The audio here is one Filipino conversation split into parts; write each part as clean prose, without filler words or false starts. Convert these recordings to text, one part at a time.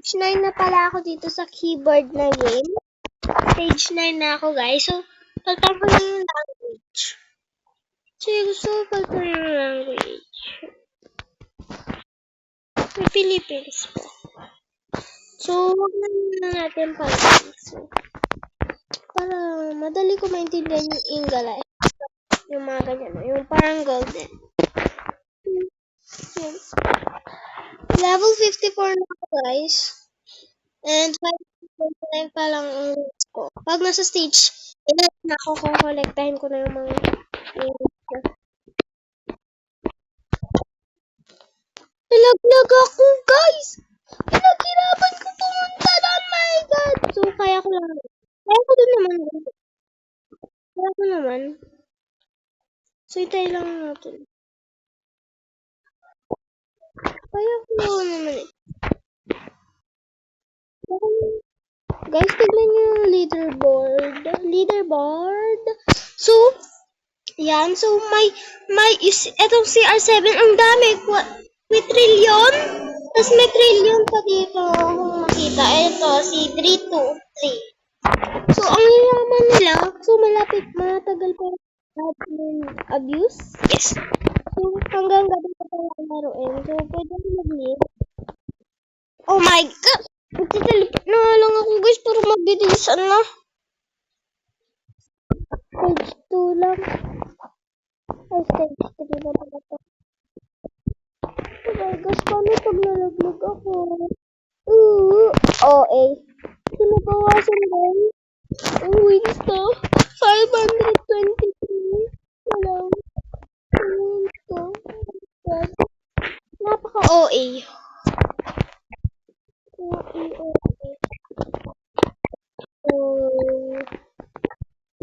Stage 9 na pala ako dito sa keyboard na game. Stage 9 na ako, guys. So, palitan ko na yung language. So, gusto ko palitan yung language. May Philippines po. So, huwag na natin palitan. So, para madali ko maintindihan yung English. Yung mga ganyan. Yung parang golden. Yun. Level 54 na ako, guys. And 5.9 pa lang ang grades ko. Pag nasa stage, ilan na ako kung kolektahin ko na yung mga grades ko. Nalaglag ako, guys! Pinaghirapan ko pumunta doon, my God! So, kaya ko lang. Kaya ko doon naman. Kaya ko naman. So, itay lang natin. Kaya ko naman eh. Guys, tignan nyo yung leaderboard. So, yan. So, etong CR7, ang dami. May trillion. Tapos may trillion pa dito kung makita. Ito, si 323. So, ang yaman nila. So, matagal pa admin abuse. Yes. So, hanggang gabi pa tayo laruin. So, pwede mag-leave. Oh my God! Magtiteleport na nga lang ako, guys, para mag-bilisan na. Stage 2 lang. Ay, stage 3 na pala ito. Oh my gosh, paano pag nalaglag ako? OA. Sinabawasan guys. Wins to. 523. Wala. Wins to. Napaka-OA. OA.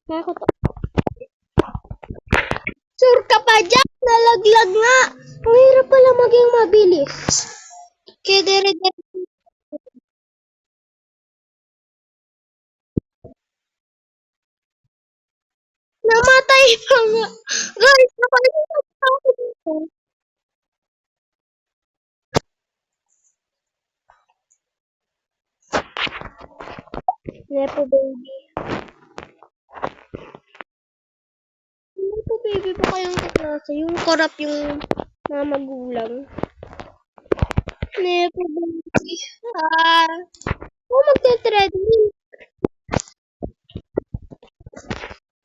Kaya ko to. Sure ka pa dyan? Nalaglag nga. Ang hirap pala maging mabilis. Kaya dire-dire. Namatay pa nga. Guys, napalitan pa ako dito. Nepo baby. Nepo baby pa kayang kaklase. Yung korap yung mga magulang. Nepo baby. Magte-treadmill.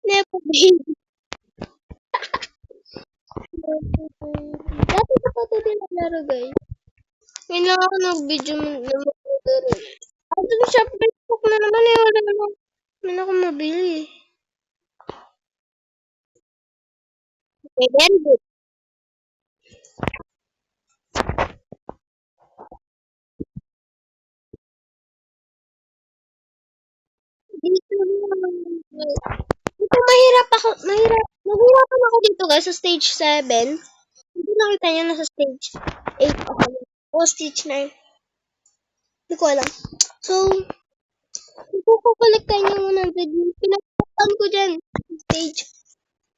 Nepo baby. Dati pa ito din naglaro, guys. Ngayon lang ako nag-video na maglaro. Doon sa Facebook na naman eh. Wala naman ako mabili. Okay, very good. Dito mahirapan ako dito guys sa stage 7. Hindi nakita niyo nasa stage 8 ako. O stage 9. Hindi ko alam. So, kung kukolektahin yung 100, pinagpapaan ko dyan. Stage,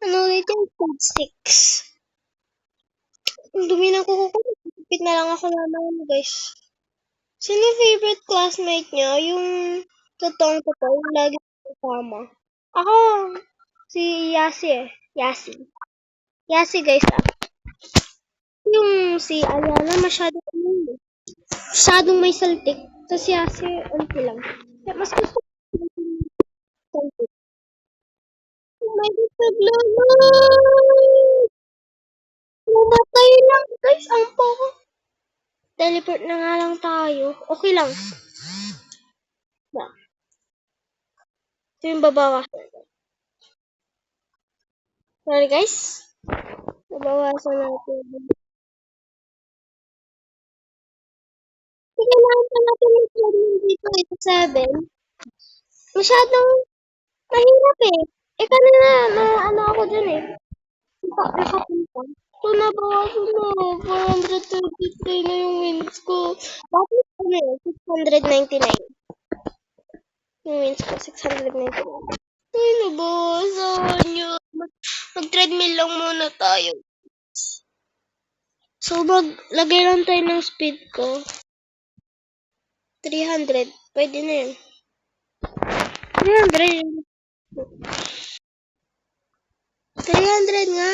ano ulit yung stage 6. Ang dumi ng kuko ko. Pipit na lang ako naman guys. Sino yung favorite classmate niya? Yung totoong yung lagi kasama. Ako, si Yasi eh. Yasi guys Yung si Aliana masyadong may saltik. Tapos Yasi, unti lang. Mas gusto ko saltik. Oh my God, naglalag! Namatay lang guys, ang poko. Teleport na nga lang tayo. Okay lang. Ito yung babawasan. Sorry guys. Babawasan natin. Kailangan pa natin yung dito 7. Masyadong mahirap eh. Kanina ano ako dyan eh. Nakapunta. So, nabawasan na. 433 na yung wins ko. Bakit ano eh? 699. Yung wins ko, 699. Ay, nabawasan yun. Mag-treadmill lang muna tayo. So, maglagay lang tayo ng speed ko. 300. Pwede na yun. 300. 300 nga.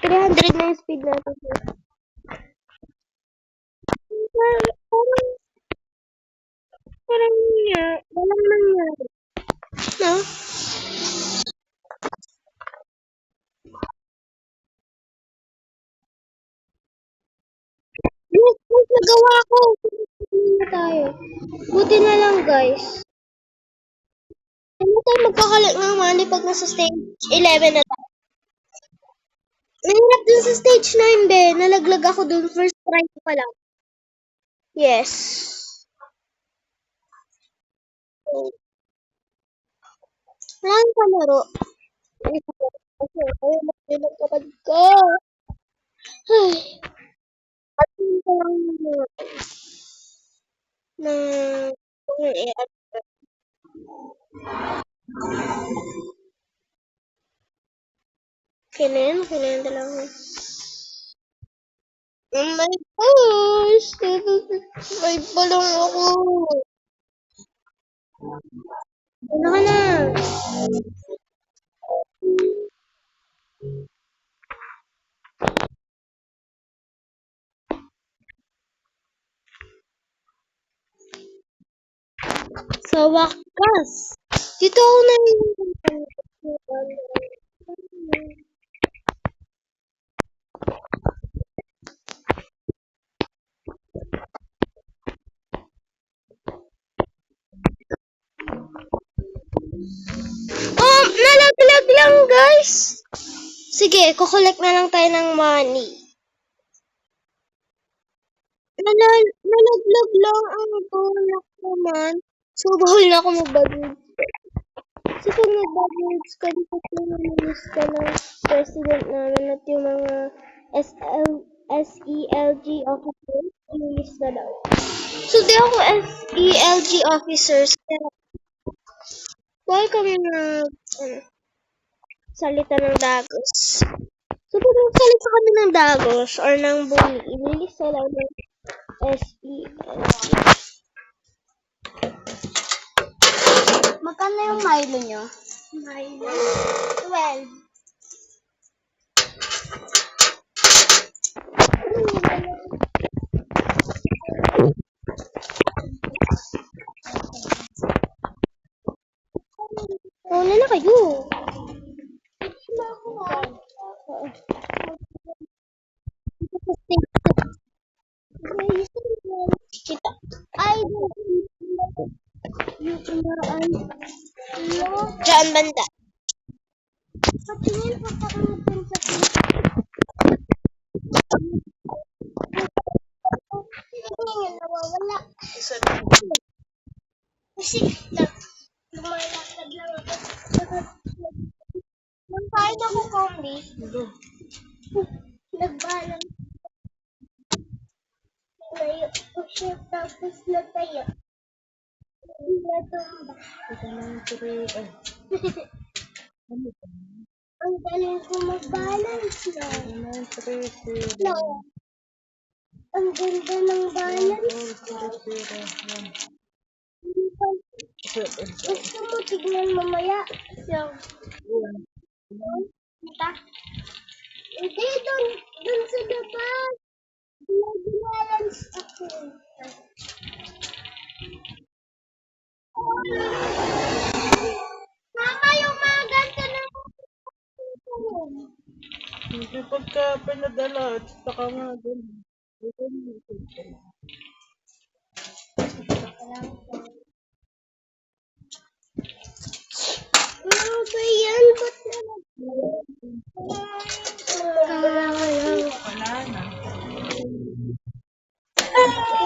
300 na yung speed natin. Parang nga. Walang nangyari. No? Yes, nagawa ko. Hindi na tayo. Buti na lang, guys. Hindi tayo magkakalit ng money pag nasa stage 11 na tayo. Nahirap dun sa stage 9, be. Nalaglag ako dun. First try ko pa lang. Yes. Ngayon ka laro. Kasi ayaw mo din ang kapatid ko. Ay, at yun ko lang na kailan talaga. Oh my gosh! 755 pa lang ako. Ano ka na? Sa wakas. Dito ako na nalaglag lang guys. Sige, kukolek na lang tayo ng money. Nalaglag lang ang bulak naman. So, bahol na ako mag-badge. Kasi kung nag-badge ka, di ko pinamilis ka ng president namin at yung mga SELG officers, ilis na daw. So, di ako SELG officers. Kaya, why kami salita ng dagos? So, pag nagsalita kami ng dagos or ng bully, inilis na lang ng SELG. Magkano yung Milo nyo? Milo? 12. Mauna na kayo. Kita. Ay, Diyan banda. Patingin po tayo dun sa tingin, nawawala. Kasi lumalakad lang ako. Nung kain ako kombi, nagbalang tayo ko siya tapos natayo. Natumba. Ang galing ko mag-balance na. No. Ang ganda ng balance ko. Gusto mo tignan mamaya? Yung. Kita? Hindi, dun sa labas. Nag-balance ako. Mama, yung mga ganito na Hindi pagka pinadala at saka nga doon. ano ba yan? Ba't Wala na.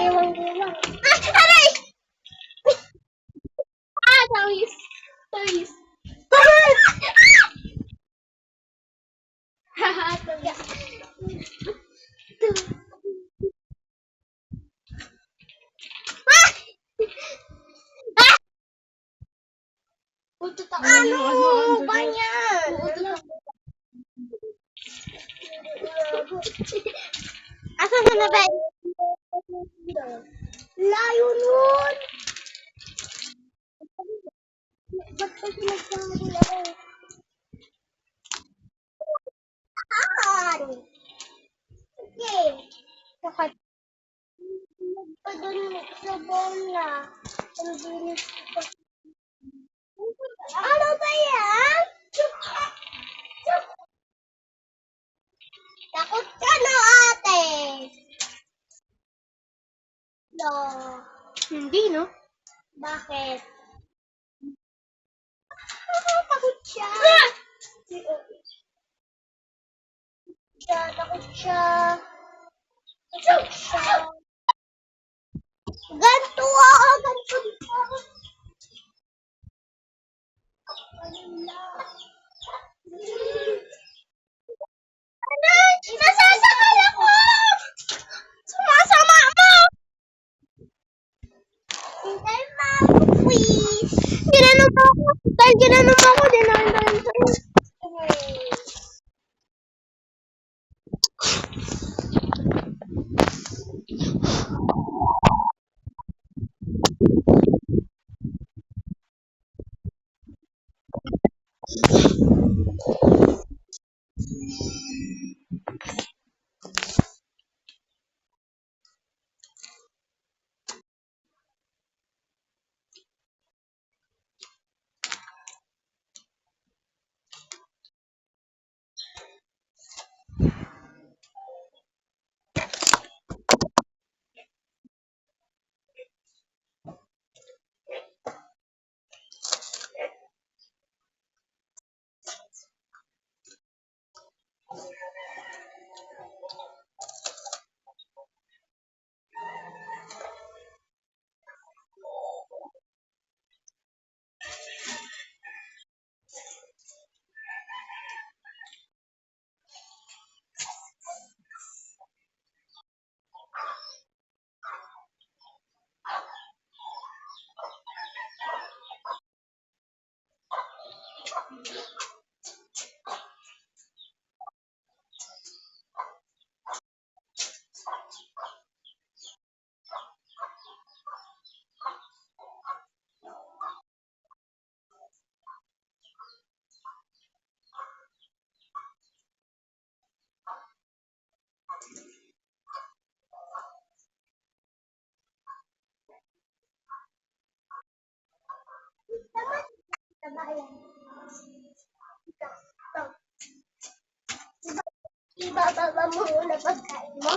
ewan ko lang. Aray! Tawis. Tawis. Haha, tawis. Ano ba yan? Asa mo na ba? Layo nun! Ba't pa sinasabi ako? Okay. Bakit? Pa dun sa bola. Ang ano ba yan? Takot ka na, ate. No. Hindi, no? Bakit? Takot siya. Takot siya. Takot siya. Ganto ako, ganto dito. Nasasakal ako! Sumasama mo! Hintay mo ako, please. Ginano mo ako. Dahil ginano mo ako, dinandahan sa'yo. Ibababa mo muna pagkain mo.